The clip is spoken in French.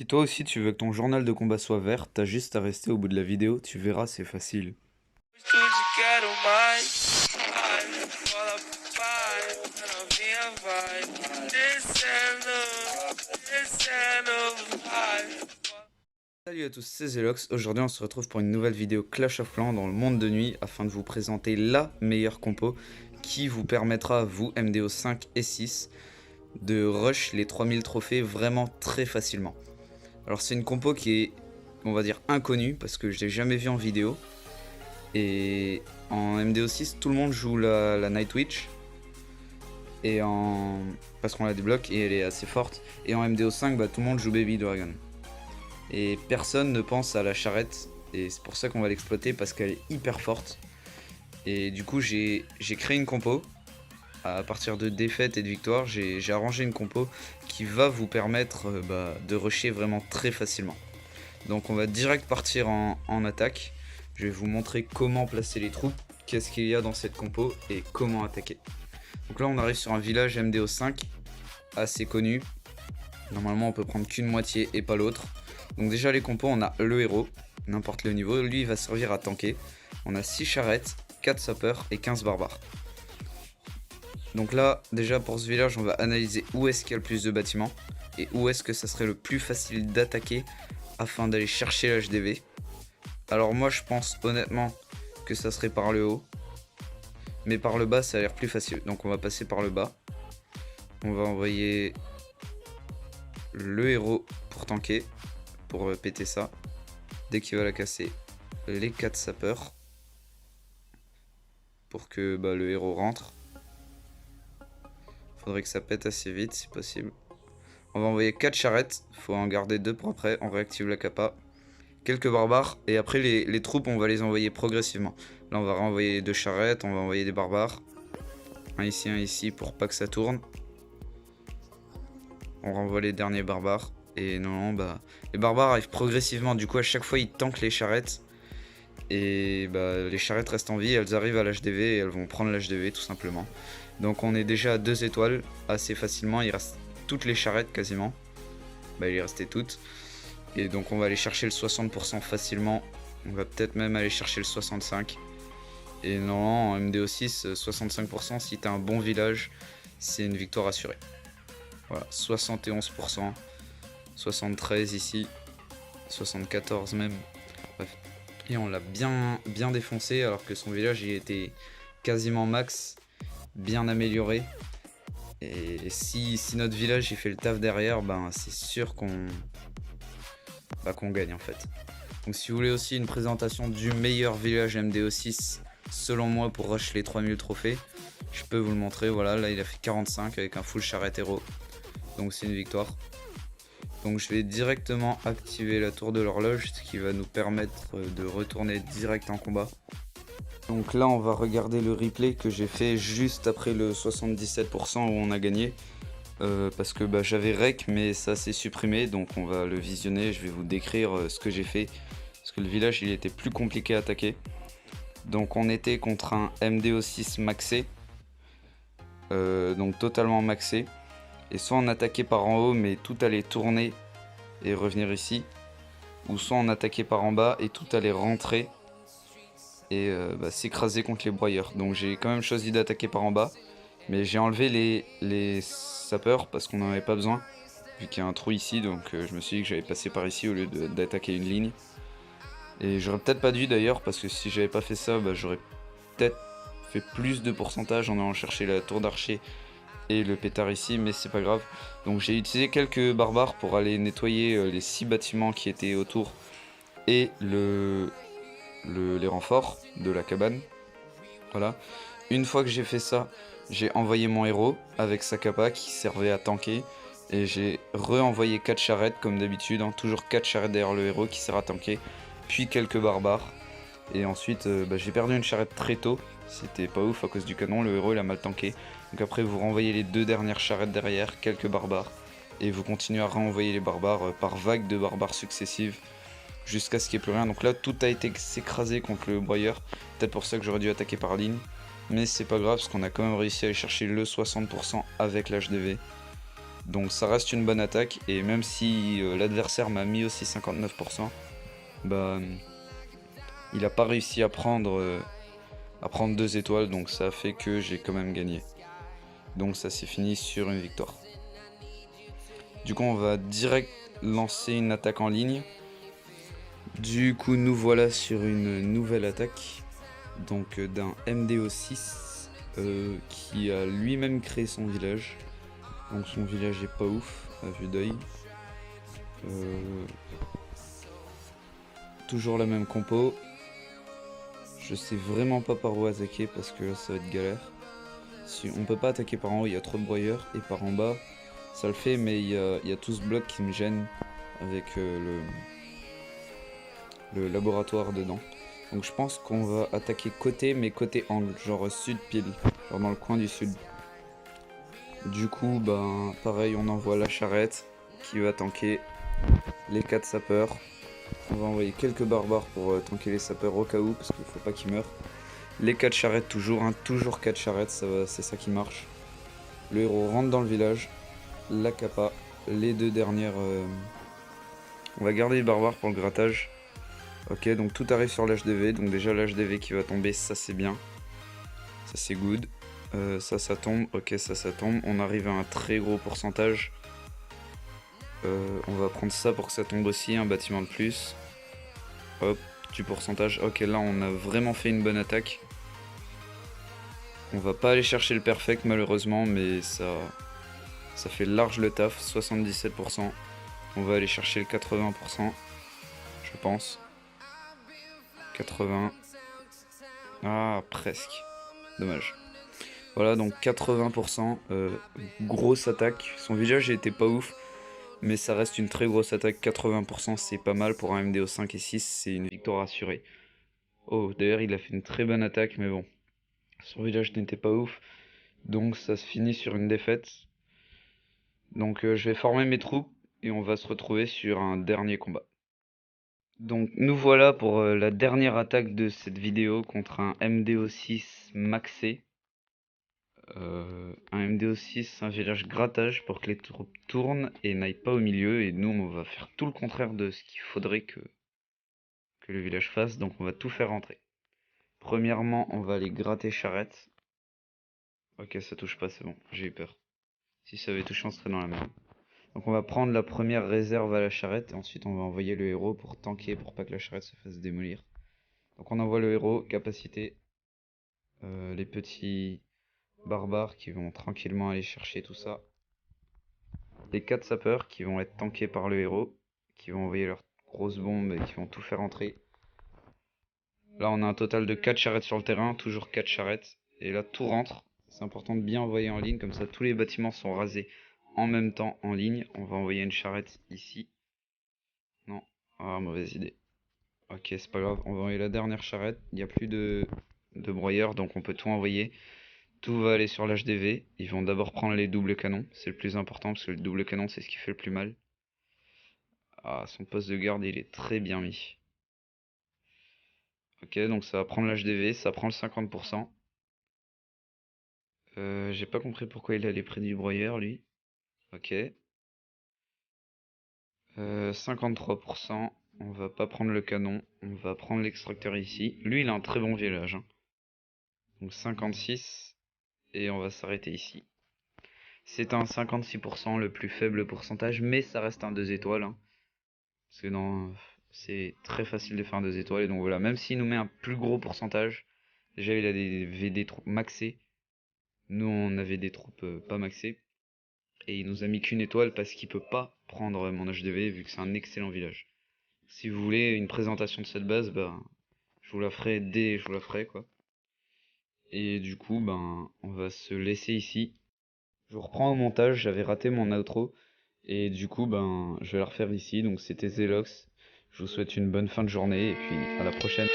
Si toi aussi tu veux que ton journal de combat soit vert, t'as juste à rester au bout de la vidéo, tu verras, c'est facile. Salut à tous, c'est Zelox. Aujourd'hui on se retrouve pour une nouvelle vidéo Clash of Clans dans le monde de nuit afin de vous présenter la meilleure compo qui vous permettra, vous MDO 5 et 6, de rush les 3000 trophées vraiment très facilement. Alors c'est une compo qui est, on va dire, inconnue parce que je l'ai jamais vue en vidéo. Et en MDO 6 tout le monde joue la Night Witch. Et parce qu'on la débloque et elle est assez forte. Et en MDO 5 bah, tout le monde joue Baby Dragon. Et personne ne pense à la charrette. Et c'est pour ça qu'on va l'exploiter parce qu'elle est hyper forte. Et du coup j'ai créé une compo. À partir de défaites et de victoires, j'ai arrangé une compo qui va vous permettre de rusher vraiment très facilement. Donc on va direct partir en attaque. Je vais vous montrer comment placer les troupes, qu'est-ce qu'il y a dans cette compo et comment attaquer. Donc là on arrive sur un village MDO 5 assez connu. Normalement on peut prendre qu'une moitié et pas l'autre. Donc déjà les compos, on a le héros, n'importe le niveau, lui il va servir à tanker. On a 6 charrettes, 4 sapeurs et 15 barbares. Donc là déjà pour ce village on va analyser où est-ce qu'il y a le plus de bâtiments et où est-ce que ça serait le plus facile d'attaquer afin d'aller chercher l'HDV. Alors moi je pense honnêtement que ça serait par le haut, mais par le bas ça a l'air plus facile. Donc on va passer par le bas. On va envoyer le héros pour tanker, pour péter ça. Dès qu'il va la casser, les 4 sapeurs pour que le héros rentre. Faudrait que ça pète assez vite si possible. On va envoyer 4 charrettes, faut en garder 2 pour après, on réactive la capa. Quelques barbares, et après les troupes on va les envoyer progressivement. Là on va renvoyer 2 charrettes, on va envoyer des barbares. Un ici pour pas que ça tourne. On renvoie les derniers barbares. Et non, les barbares arrivent progressivement, du coup à chaque fois ils tankent les charrettes. Et les charrettes restent en vie, elles arrivent à l'HDV et elles vont prendre l'HDV tout simplement. Donc on est déjà à 2 étoiles assez facilement, il reste toutes les charrettes quasiment. Il est resté toutes. Et donc on va aller chercher le 60% facilement. On va peut-être même aller chercher le 65%. Et non, en MDO6, 65%, si t'as un bon village, c'est une victoire assurée. Voilà, 71%, 73% ici, 74% même. Bref. Et on l'a bien défoncé alors que son village il était quasiment max, bien amélioré. Et si notre village il fait le taf derrière, c'est sûr qu'on gagne en fait. Donc si vous voulez aussi une présentation du meilleur village MDO6 selon moi pour rush les 3000 trophées, je peux vous le montrer. Voilà, là il a fait 45 avec un full charrette héros. Donc c'est une victoire. Donc je vais directement activer la tour de l'horloge, ce qui va nous permettre de retourner direct en combat. Donc là on va regarder le replay que j'ai fait juste après le 77% où on a gagné. Parce que j'avais rec mais ça s'est supprimé, donc on va le visionner, je vais vous décrire ce que j'ai fait. Parce que le village il était plus compliqué à attaquer. Donc on était contre un MDO6 maxé. Donc totalement maxé. Et soit on attaquait par en haut mais tout allait tourner et revenir ici. Ou soit on attaquait par en bas et tout allait rentrer et s'écraser contre les broyeurs. Donc j'ai quand même choisi d'attaquer par en bas. Mais j'ai enlevé les sapeurs parce qu'on n'en avait pas besoin. Vu qu'il y a un trou ici, donc je me suis dit que j'allais passer par ici au lieu d'attaquer une ligne. Et j'aurais peut-être pas dû d'ailleurs parce que si j'avais pas fait ça, j'aurais peut-être fait plus de pourcentage en allant chercher la tour d'archer et le pétard ici, mais c'est pas grave. Donc j'ai utilisé quelques barbares pour aller nettoyer les 6 bâtiments qui étaient autour et les renforts de la cabane. Voilà. Une fois que j'ai fait ça, j'ai envoyé mon héros avec sa capa qui servait à tanker. Et j'ai re-envoyé 4 charrettes comme d'habitude, toujours 4 charrettes derrière le héros qui sert à tanker. Puis quelques barbares. Et ensuite j'ai perdu une charrette très tôt. C'était pas ouf à cause du canon, le héros il a mal tanké. Donc après vous renvoyez les 2 dernières charrettes derrière, quelques barbares. Et vous continuez à renvoyer les barbares par vagues de barbares successives. Jusqu'à ce qu'il n'y ait plus rien. Donc là tout a été s'écraser contre le broyeur. Peut-être pour ça que j'aurais dû attaquer par ligne. Mais c'est pas grave parce qu'on a quand même réussi à aller chercher le 60% avec l'HDV. Donc ça reste une bonne attaque, et même si l'adversaire m'a mis aussi 59%, bah il a pas réussi à prendre 2 étoiles, donc ça a fait que j'ai quand même gagné. Donc ça s'est fini sur une victoire. Du coup on va direct lancer une attaque en ligne. Du coup nous voilà sur une nouvelle attaque, donc d'un MDO6 qui a lui-même créé son village. Donc son village est pas ouf à vue d'œil. Toujours la même compo. Je sais vraiment pas par où attaquer parce que là ça va être galère. Si on peut pas attaquer par en haut, il y a trop de broyeurs, et par en bas ça le fait, mais il y a tout ce bloc qui me gêne avec le laboratoire dedans. Donc je pense qu'on va attaquer côté, mais côté angle, genre sud pile, genre dans le coin du sud. Du coup ben pareil, on envoie la charrette qui va tanker les 4 sapeurs. On va envoyer quelques barbares pour tanker les sapeurs au cas où, parce qu'il faut pas qu'ils meurent. Les 4 charrettes toujours, hein, toujours 4 charrettes, c'est ça qui marche. Le héros rentre dans le village, la capa, les 2 dernières... On va garder les barbares pour le grattage. Ok, donc tout arrive sur l'HDV, donc déjà l'HDV qui va tomber, ça c'est bien. Ça c'est good. Ça tombe, ok ça tombe. On arrive à un très gros pourcentage. On va prendre ça pour que ça tombe aussi, un bâtiment de plus. Hop, du pourcentage. Ok, là on a vraiment fait une bonne attaque. On va pas aller chercher le perfect malheureusement, mais ça fait large le taf, 77%. On va aller chercher le 80%, je pense. 80. Ah, presque. Dommage. Voilà, donc 80%. Grosse attaque. Son village était pas ouf, mais ça reste une très grosse attaque. 80%, c'est pas mal pour un MDO 5 et 6. C'est une victoire assurée. Oh, d'ailleurs, il a fait une très bonne attaque, mais bon. Son village n'était pas ouf. Donc ça se finit sur une défaite. Donc je vais former mes troupes et on va se retrouver sur un dernier combat. Donc nous voilà pour la dernière attaque de cette vidéo contre un MDO6 maxé. Un MDO6, un village grattage pour que les troupes tournent et n'aillent pas au milieu. Et nous on va faire tout le contraire de ce qu'il faudrait que le village fasse. Donc on va tout faire rentrer. Premièrement on va aller gratter charrette. Ok, ça touche pas, c'est bon, j'ai eu peur. Si ça avait touché on serait dans la merde. Donc on va prendre la première réserve à la charrette et ensuite on va envoyer le héros pour tanker pour pas que la charrette se fasse démolir. Donc on envoie le héros, capacité, les petits barbares qui vont tranquillement aller chercher tout ça. Les 4 sapeurs qui vont être tankés par le héros, qui vont envoyer leurs grosses bombes et qui vont tout faire entrer. Là on a un total de 4 charrettes sur le terrain, toujours 4 charrettes. Et là tout rentre, c'est important de bien envoyer en ligne, comme ça tous les bâtiments sont rasés en même temps en ligne. On va envoyer une charrette ici. Non, ah mauvaise idée. Ok, c'est pas grave, on va envoyer la dernière charrette. Il n'y a plus de broyeurs, donc on peut tout envoyer. Tout va aller sur l'HDV. Ils vont d'abord prendre les doubles canons, c'est le plus important parce que le double canon c'est ce qui fait le plus mal. Ah, son poste de garde il est très bien mis. Ok, donc ça va prendre l'HDV, ça prend le 50%. J'ai pas compris pourquoi il allait près du broyeur lui. Ok. 53%. On va pas prendre le canon, on va prendre l'extracteur ici. Lui il a un très bon village, hein. Donc 56. Et on va s'arrêter ici. C'est un 56%, le plus faible pourcentage, mais ça reste un 2 étoiles. Hein. Parce que c'est très facile de faire un 2 étoiles. Et donc voilà, même s'il nous met un plus gros pourcentage, déjà il avait des troupes maxées. Nous on avait des troupes pas maxées. Et il nous a mis qu'une étoile parce qu'il peut pas prendre mon HDV vu que c'est un excellent village. Si vous voulez une présentation de cette base, bah, je vous la ferai je vous la ferai quoi. Et du coup, ben, on va se laisser ici. Je vous reprends au montage, j'avais raté mon outro. Et du coup, ben, je vais la refaire ici. Donc c'était Zelox. Je vous souhaite une bonne fin de journée et puis à la prochaine.